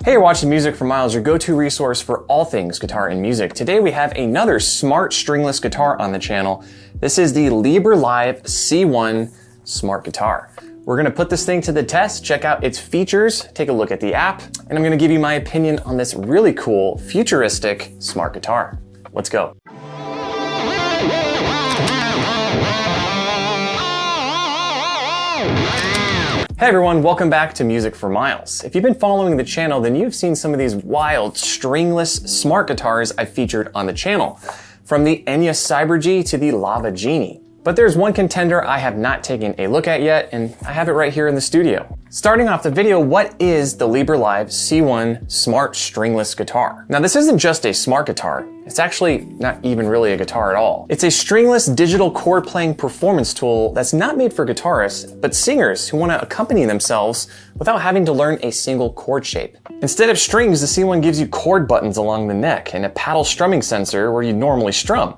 Hey, you're watching Music for Miles, your go-to resource for all things guitar and music. Today we have another smart stringless guitar on the channel. This is the LiberLive C1 smart guitar. We're gonna put this thing to the test, check out its features, take a look at the app, and I'm gonna give you my opinion on this really cool, futuristic smart guitar. Let's go. Hey everyone, welcome back to Music for Miles. If you've been following the channel, then you've seen some of these wild, stringless, smart guitars I've featured on the channel, from the Enya Cyber G to the Genie. But there's one contender I have not taken a look at yet, and I have it right here in the studio. Starting off the video, what is the LiberLive C1 smart stringless guitar? Now this isn't just a smart guitar, it's actually not even really a guitar at all. It's a stringless digital chord playing performance tool that's not made for guitarists, but singers who want to accompany themselves without having to learn a single chord shape. Instead of strings, the C1 gives you chord buttons along the neck and a paddle strumming sensor where you normally strum.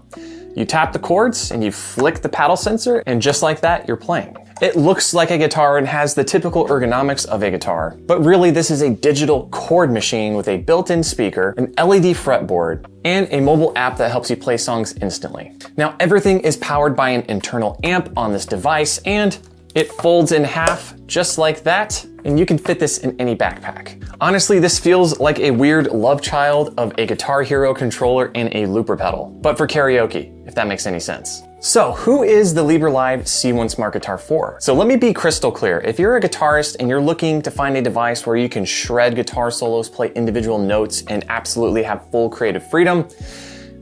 You tap the chords and you flick the paddle sensor, and just like that, you're playing. It looks like a guitar and has the typical ergonomics of a guitar, but really this is a digital chord machine with a built-in speaker, an LED fretboard, and a mobile app that helps you play songs instantly. Now everything is powered by an internal amp on this device, and it folds in half just like that, and you can fit this in any backpack. Honestly, this feels like a weird love child of a Guitar Hero controller and a looper pedal, but for karaoke, if that makes any sense. So who is the LiberLive C1 smart guitar for? So let me be crystal clear. If you're a guitarist and you're looking to find a device where you can shred guitar solos, play individual notes, and absolutely have full creative freedom,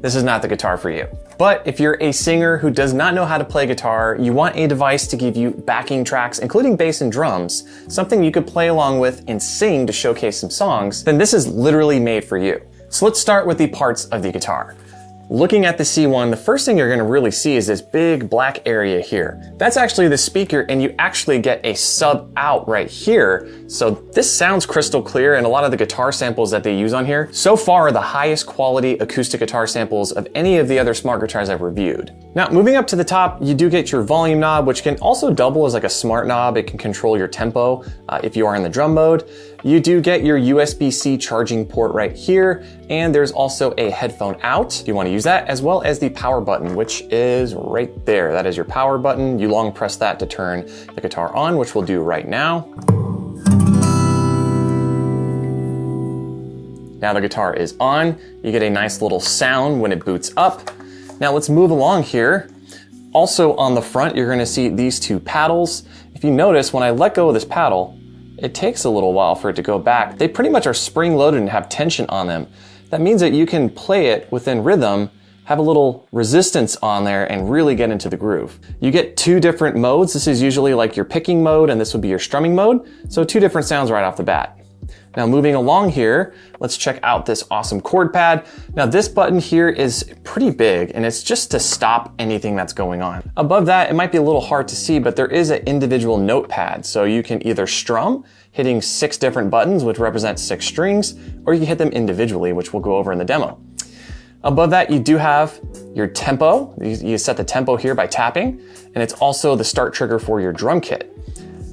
this is not the guitar for you. But if you're a singer who does not know how to play guitar, you want a device to give you backing tracks, including bass and drums, something you could play along with and sing to showcase some songs, then this is literally made for you. So let's start with the parts of the guitar. Looking at the C1, the first thing you're gonna really see is this big black area here. That's actually the speaker, and you actually get a sub out right here. So this sounds crystal clear, and a lot of the guitar samples that they use on here so far are the highest quality acoustic guitar samples of any of the other smart guitars I've reviewed. Now, moving up to the top, you do get your volume knob, which can also double as like a smart knob. It can control your tempo if you are in the drum mode. You do get your USB-C charging port right here, and there's also a headphone out if you want to use that, as well as the power button, which is right there. That is your power button. You long press that to turn the guitar on, which we'll do right now. Now the guitar is on. You get a nice little sound when it boots up. Now let's move along here. Also on the front, you're gonna see these two paddles. If you notice, when I let go of this paddle, it takes a little while for it to go back. They pretty much are spring-loaded and have tension on them. That means that you can play it within rhythm, have a little resistance on there, and really get into the groove. You get two different modes. This is usually like your picking mode, and this would be your strumming mode. So two different sounds right off the bat. Now moving along here, let's check out this awesome chord pad. Now this button here is pretty big, and it's just to stop anything that's going on. Above that, it might be a little hard to see, but there is an individual note pad. So you can either strum, hitting 6 different buttons, which represent 6 strings, or you can hit them individually, which we'll go over in the demo. Above that, you do have your tempo. You set the tempo here by tapping, and it's also the start trigger for your drum kit.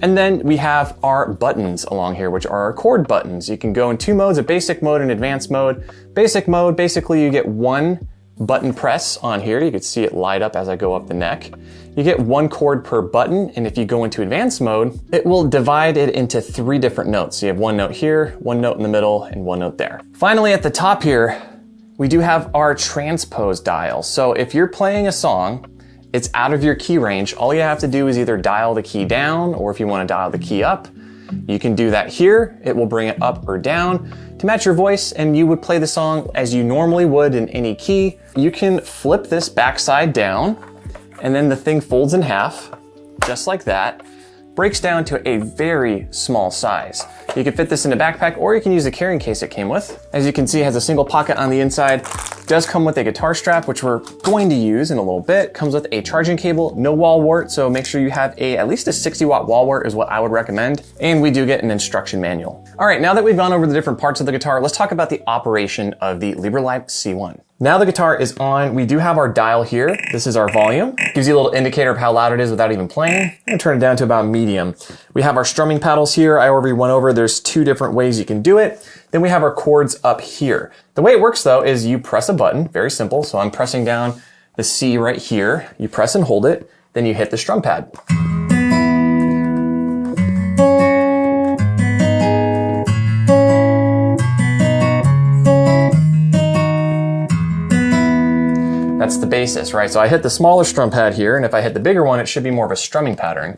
And then we have our buttons along here, which are our chord buttons. You can go in 2 modes, a basic mode and advanced mode. Basic mode, basically you get 1 button press on here. You can see it light up as I go up the neck. You get 1 chord per button, and if you go into advanced mode, it will divide it into 3 different notes. So you have 1 note here, 1 note in the middle, and 1 note there. Finally, at the top here, we do have our transpose dial. So if you're playing a song, it's out of your key range, all you have to do is either dial the key down, or if you want to dial the key up, you can do that here. It will bring it up or down to match your voice, and you would play the song as you normally would in any key. You can flip this backside down, and then the thing folds in half, just like that. Breaks down to a very small size. You can fit this in a backpack, or you can use the carrying case it came with. As you can see, it has a single pocket on the inside. It does come with a guitar strap, which we're going to use in a little bit. Comes with a charging cable, no wall wart, so make sure you have at least a 60-watt wall wart is what I would recommend. And we do get an instruction manual. All right, now that we've gone over the different parts of the guitar, let's talk about the operation of the LiberLive C1. Now the guitar is on. We do have our dial here. This is our volume. Gives you a little indicator of how loud it is without even playing. I'm gonna turn it down to about medium. We have our strumming paddles here. I already went over. There's 2 different ways you can do it. Then we have our chords up here. The way it works though is you press a button, very simple. So I'm pressing down the C right here. You press and hold it, then you hit the strum pad. That's the basis, right? So I hit the smaller strum pad here, and if I hit the bigger one, it should be more of a strumming pattern.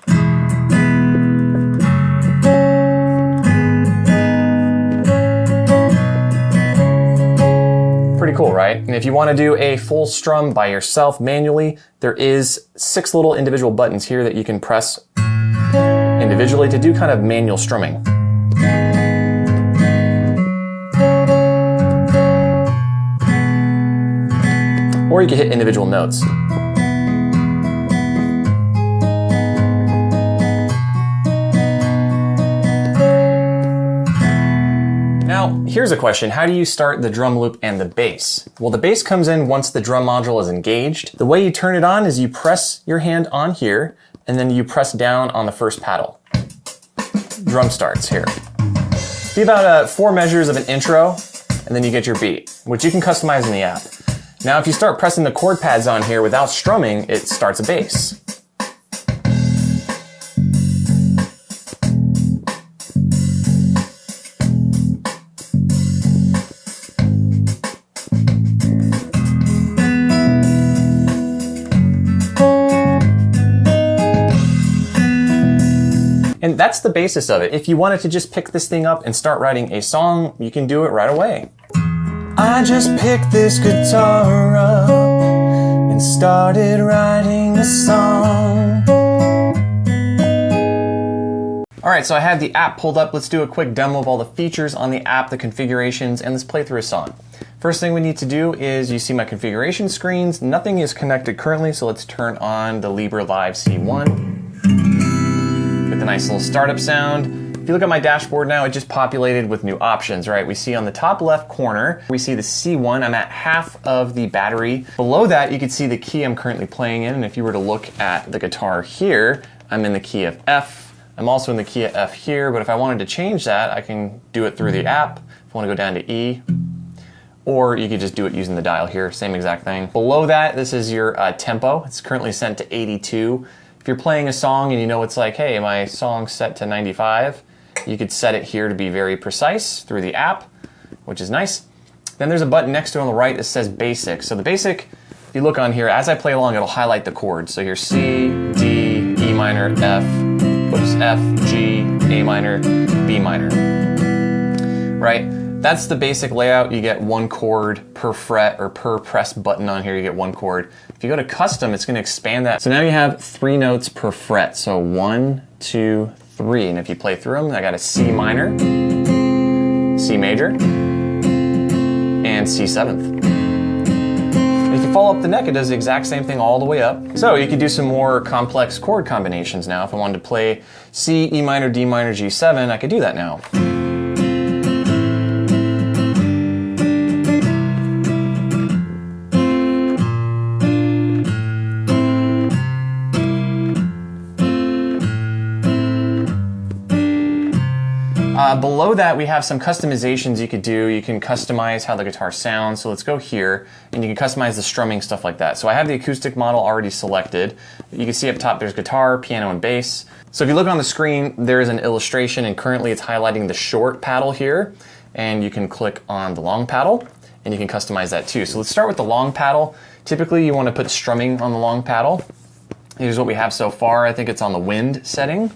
Pretty cool, right? And if you want to do a full strum by yourself manually, there is 6 little individual buttons here that you can press individually to do kind of manual strumming. Or you can hit individual notes. Now, here's a question. How do you start the drum loop and the bass? Well, the bass comes in once the drum module is engaged. The way you turn it on is you press your hand on here, and then you press down on the first paddle. Drum starts here. Be about 4 measures of an intro, and then you get your beat, which you can customize in the app. Now, if you start pressing the chord pads on here without strumming, it starts a bass. And that's the basis of it. If you wanted to just pick this thing up and start writing a song, you can do it right away. I just picked this guitar up and started writing a song. All right, so I have the app pulled up. Let's do a quick demo of all the features on the app, the configurations, and let's play through a song. First thing we need to do is you see my configuration screens. Nothing is connected currently, so let's turn on the LiberLive C1. Get the nice little startup sound. If you look at my dashboard now, it just populated with new options, right? We see on the top left corner, we see the C1. I'm at half of the battery. Below that, you can see the key I'm currently playing in. And if you were to look at the guitar here, I'm in the key of F. I'm also in the key of F here, but if I wanted to change that, I can do it through the app. If I want to go down to E, or you could just do it using the dial here, same exact thing. Below that, this is your tempo. It's currently set to 82. If you're playing a song and you know it's like, hey, my song's set to 95, you could set it here to be very precise through the app, which is nice. Then there's a button next to it on the right that says basic. So the basic, if you look on here, as I play along, it'll highlight the chords. So here's C, D, E minor, F, G, A minor, B minor, right? That's the basic layout. You get 1 chord per fret or per press button on here, you get 1 chord. If you go to custom, it's gonna expand that. So now you have 3 notes per fret. So 1, 2, 3. And if you play through them, I got a C minor, C major, and C 7th. If you follow up the neck, it does the exact same thing all the way up. So you could do some more complex chord combinations now. If I wanted to play C, E minor, D minor, G7, I could do that now. Below that, we have some customizations you could do. You can customize how the guitar sounds. So let's go here, and you can customize the strumming, stuff like that. So I have the acoustic model already selected. You can see up top there's guitar, piano, and bass. So if you look on the screen, there is an illustration, and currently it's highlighting the short paddle here. And you can click on the long paddle, and you can customize that too. So let's start with the long paddle. Typically, you want to put strumming on the long paddle. Here's what we have so far. I think it's on the wind setting.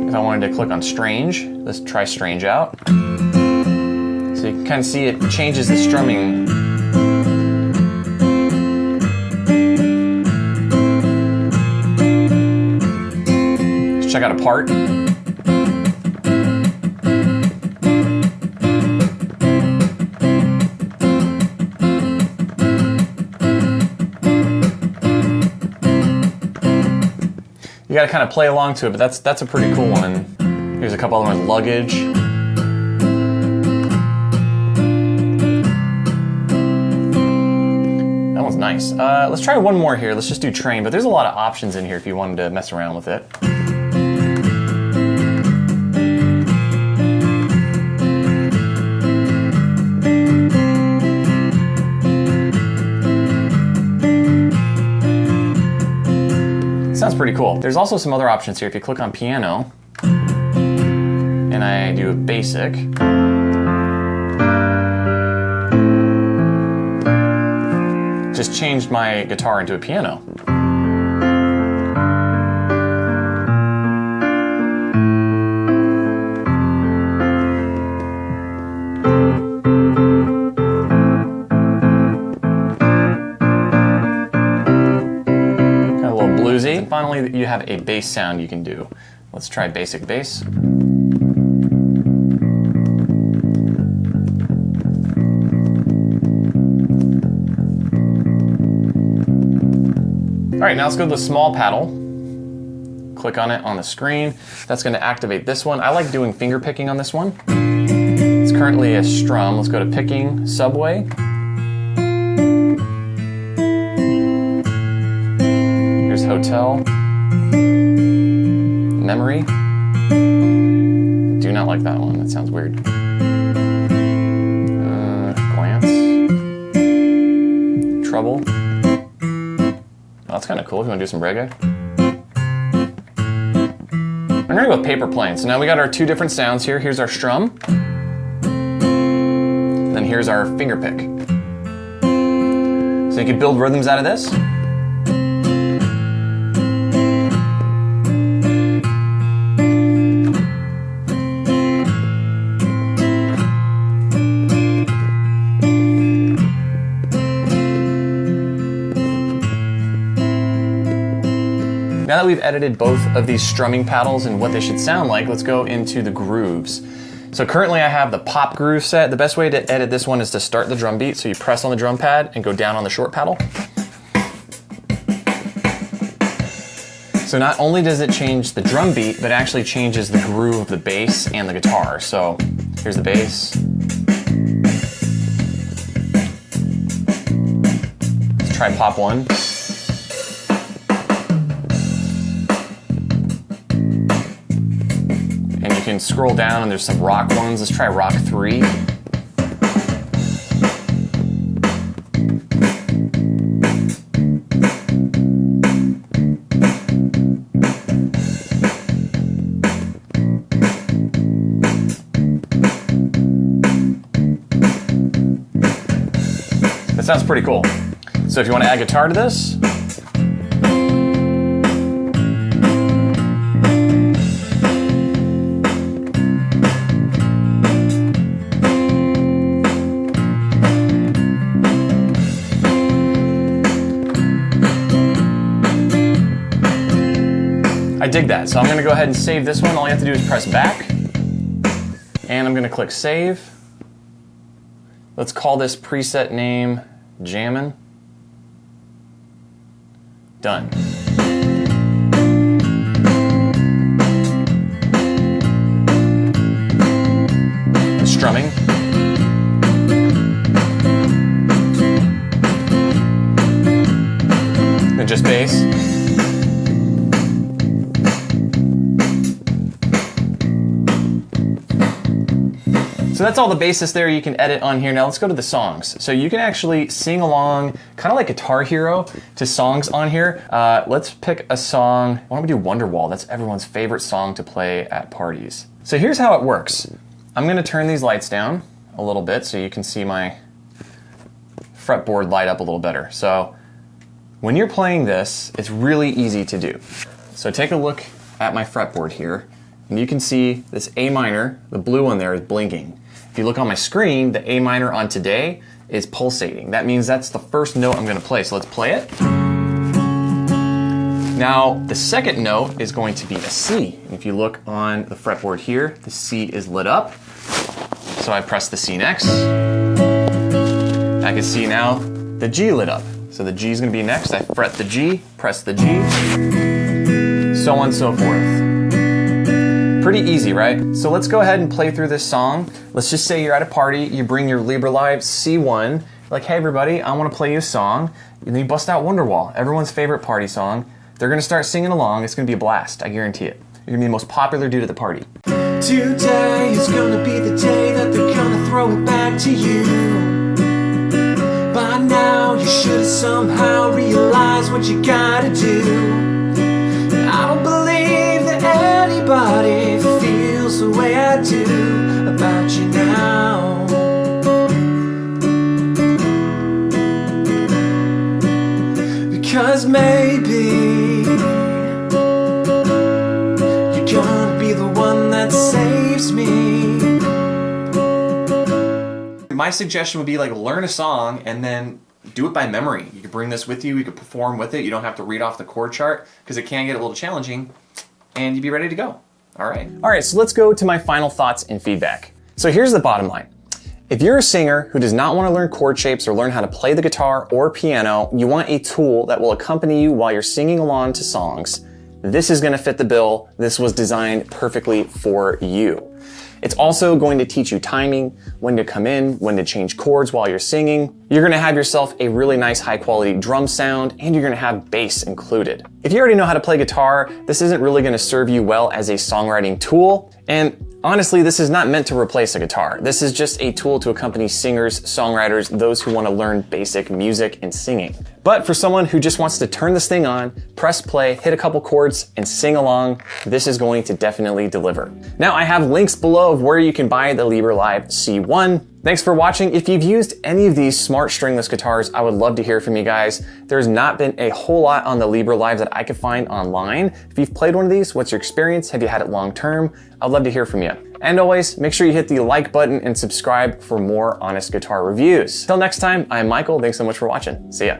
If I wanted to click on strange, let's try strange out. So you can kind of see it changes the strumming. Let's check out a part. You gotta kind of play along to it, but that's a pretty cool one. Here's a couple other ones, luggage. Nice. Let's try one more here. Let's just do train, but there's a lot of options in here if you wanted to mess around with it. Sounds pretty cool. There's also some other options here. If you click on piano, and I do a basic, just changed my guitar into a piano. And finally, you have a bass sound you can do. Let's try basic bass. All right, now let's go to the small paddle. Click on it on the screen. That's going to activate this one. I like doing finger picking on this one. It's currently a strum. Let's go to picking, subway. Hotel, memory. Do not like that one. That sounds weird. Glance, trouble. Oh, that's kind of cool. If you want to do some reggae, I'm gonna go with paper plane. So now we got our two different sounds here. Here's our strum, then here's our finger pick. So you can build rhythms out of this. Now that we've edited both of these strumming paddles and what they should sound like, let's go into the grooves. So currently I have the pop groove set. The best way to edit this one is to start the drum beat. So you press on the drum pad and go down on the short paddle. So not only does it change the drum beat, but it actually changes the groove of the bass and the guitar. So here's the bass. Let's try pop 1. And you can scroll down and there's some rock ones. Let's try rock 3. That sounds pretty cool. So if you want to add guitar to this, I dig that. So I'm going to go ahead and save this one. All you have to do is press back, and I'm going to click save. Let's call this preset name Jammin'. Done. Strumming. And just bass. So that's all the basis there you can edit on here. Now let's go to the songs. So you can actually sing along, kind of like Guitar Hero, to songs on here. Let's pick a song. Why don't we do Wonderwall? That's everyone's favorite song to play at parties. So here's how it works. I'm gonna turn these lights down a little bit so you can see my fretboard light up a little better. So when you're playing this, it's really easy to do. So take a look at my fretboard here, and you can see this A minor, the blue one there, is blinking. If you look on my screen, the A minor on today is pulsating. That means that's the first note I'm going to play. So let's play it. Now, the second note is going to be a C. If you look on the fretboard here, the C is lit up. So I press the C next. I can see now the G lit up. So the G is going to be next. I fret the G, press the G, so on and so forth. Pretty easy, right? So let's go ahead and play through this song. Let's just say you're at a party, you bring your LiberLive C1. Like, hey everybody, I want to play you a song. And then you bust out Wonderwall, everyone's favorite party song. They're going to start singing along. It's going to be a blast, I guarantee it. You're going to be the most popular dude at the party. Today is going to be the day that they're going to throw it back to you. By now you should have somehow realized what you gotta do. I don't believe that anybody feels the way I do about you now. Because maybe you're gonna be the one that saves me. My suggestion would be like learn a song and then do it by memory. You could bring this with you, you could perform with it, you don't have to read off the chord chart because it can get a little challenging, and you'd be ready to go. All right, so let's go to my final thoughts and feedback. So here's the bottom line. If you're a singer who does not want to learn chord shapes or learn how to play the guitar or piano, you want a tool that will accompany you while you're singing along to songs, this is going to fit the bill. This was designed perfectly for you. It's also going to teach you timing, when to come in, when to change chords while you're singing. You're going to have yourself a really nice high quality drum sound, and you're going to have bass included. If you already know how to play guitar, this isn't really going to serve you well as a songwriting tool. And honestly, this is not meant to replace a guitar. This is just a tool to accompany singers, songwriters, those who want to learn basic music and singing. But for someone who just wants to turn this thing on, press play, hit a couple chords, and sing along, this is going to definitely deliver. Now, I have links below of where you can buy the LiberLive C1. Thanks for watching. If you've used any of these smart stringless guitars, I would love to hear from you guys. There's not been a whole lot on the LiberLive that I could find online. If you've played one of these, what's your experience? Have you had it long term? I'd love to hear from you. And always, make sure you hit the like button and subscribe for more honest guitar reviews. Till next time, I'm Michael. Thanks so much for watching. See ya.